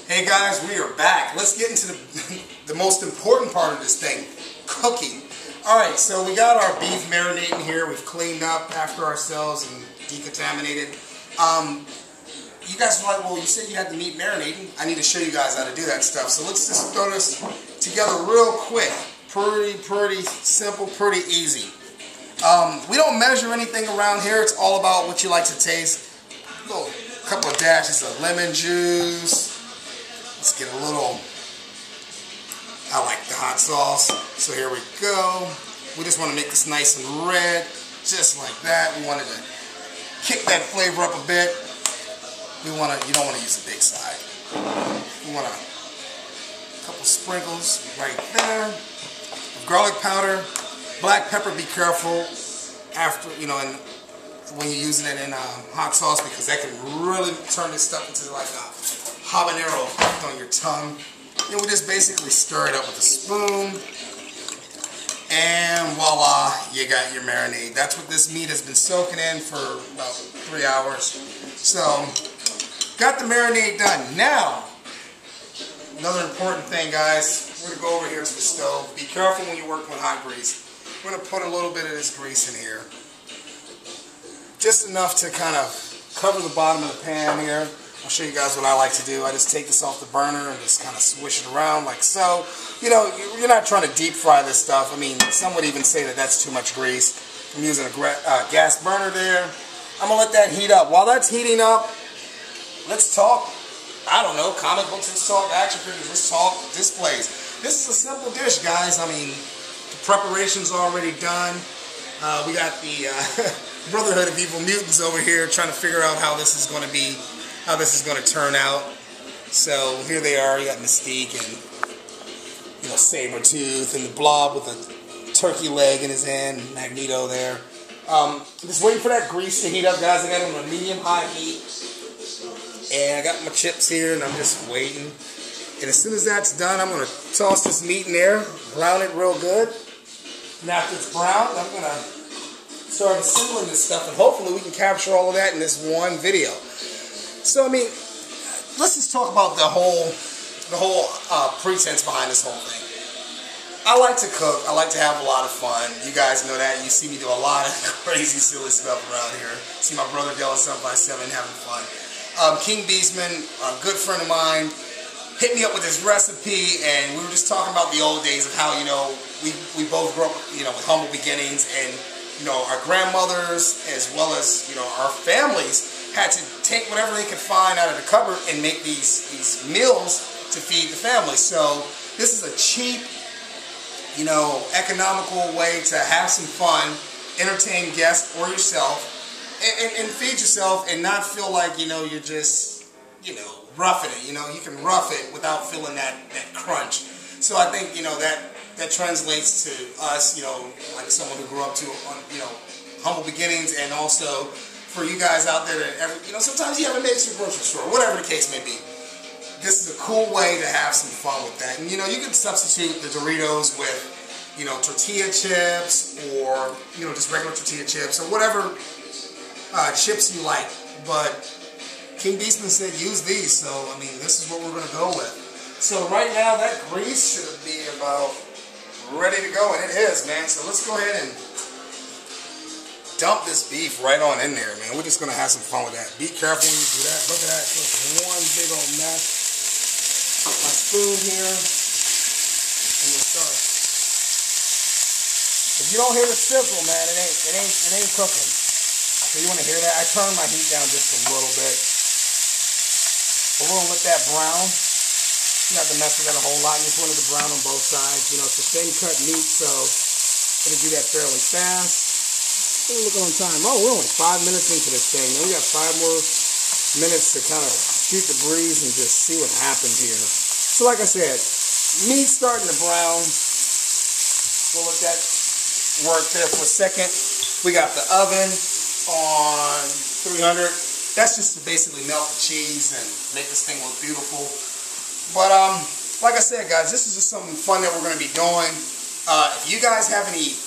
Hey guys, we are back. Let's get into the most important part of this thing, cooking. Alright, so we got our beef marinating here. We've cleaned up after ourselves and decontaminated. You guys are like, well, you said you had the meat marinating. I need to show you guys how to do that stuff. So let's just throw this together real quick. Pretty simple, pretty easy. We don't measure anything around here. It's all about what you like to taste. A couple of dashes of lemon juice. Let's get a little, I like the hot sauce. So here we go. We just want to make this nice and red, just like that. We wanted to kick that flavor up a bit. You don't want to use a big side. We want a couple sprinkles right there. Garlic powder, black pepper, be careful after, and when you're using it in hot sauce, because that can really turn this stuff into like a habanero effect on your tongue. And we just basically stir it up with a spoon, and voila, you got your marinade. That's what this meat has been soaking in for about 3 hours. So, got the marinade done. Now, another important thing, guys, we're going to go over here to the stove. Be careful when you're working with hot grease. We're going to put a little bit of this grease in here. Just enough to kind of cover the bottom of the pan here. I'll show you guys what I like to do. I just take this off the burner and just kind of swish it around like so. You're not trying to deep fry this stuff. I mean, some would even say that that's too much grease. I'm using a gas burner there. I'm going to let that heat up. While that's heating up, let's talk, I don't know, comic books, let's talk action figures, let's talk displays. This is a simple dish, guys. I mean, the preparation's already done. We got the Brotherhood of Evil Mutants over here trying to figure out how this is going to be, how this is going to turn out. So here they are. You got Mystique and Sabretooth and the Blob with a turkey leg in his hand. Magneto there. Just waiting for that grease to heat up, guys. I got it on a medium-high heat, and I got my chips here, and I'm just waiting. And as soon as that's done, I'm going to toss this meat in there, brown it real good. And after it's browned, I'm going to start assembling this stuff, and hopefully we can capture all of that in this one video. So, I mean, let's just talk about the whole pretense behind this whole thing. I like to cook. I like to have a lot of fun. You guys know that. You see me do a lot of crazy, silly stuff around here. See my brother Dylan 7x7 having fun. King Beastman, a good friend of mine, hit me up with this recipe, and we were just talking about the old days of how, we both grew up, with humble beginnings, and, our grandmothers as well as, our families had to take whatever they could find out of the cupboard and make these meals to feed the family. So this is a cheap, economical way to have some fun, entertain guests or yourself, and feed yourself and not feel like, you're just, roughing it. You can rough it without feeling that crunch. So I think, that translates to us, like someone who grew up to, humble beginnings, and also for you guys out there that, sometimes you haven't made it to the grocery store, whatever the case may be. This is a cool way to have some fun with that. And, you can substitute the Doritos with, tortilla chips, or, just regular tortilla chips, or whatever chips you like. But King Beastman said use these, so, I mean, this is what we're going to go with. So right now, that grease should be about ready to go, and it is, man. So let's go ahead and dump this beef right on in there, man. We're just going to have some fun with that. Be careful when you do that. Look at that. It's just one big old mess. My spoon here, and we'll start. If you don't hear the sizzle, man, it ain't cooking. So you want to hear that? I turned my heat down just a little bit. But we're going to let that brown. You don't have to mess with that a whole lot. You just want it to brown on both sides. It's a thin cut meat, so I'm going to do that fairly fast. Look on time. Oh, we're only 5 minutes into this thing. Now we got 5 more minutes to kind of shoot the breeze and just see what happens here. So like I said, meat's starting to brown. We'll let that work there for a second. We got the oven on 300. That's just to basically melt the cheese and make this thing look beautiful. But like I said, guys, this is just something fun that we're going to be doing. If you guys have any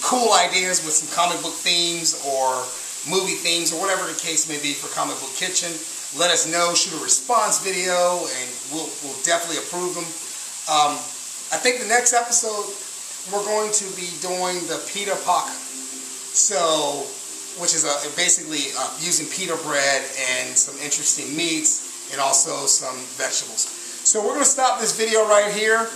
cool ideas with some comic book themes or movie themes or whatever the case may be for Comic Book Kitchen, let us know. Shoot a response video, and we'll definitely approve them. I think the next episode we're going to be doing the pita paca. So, which is basically using pita bread and some interesting meats and also some vegetables. So we're going to stop this video right here.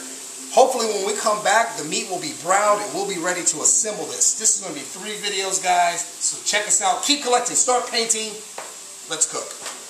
Hopefully when we come back, the meat will be browned and we'll be ready to assemble this. This is going to be 3 videos, guys. So check us out. Keep collecting. Start painting. Let's cook.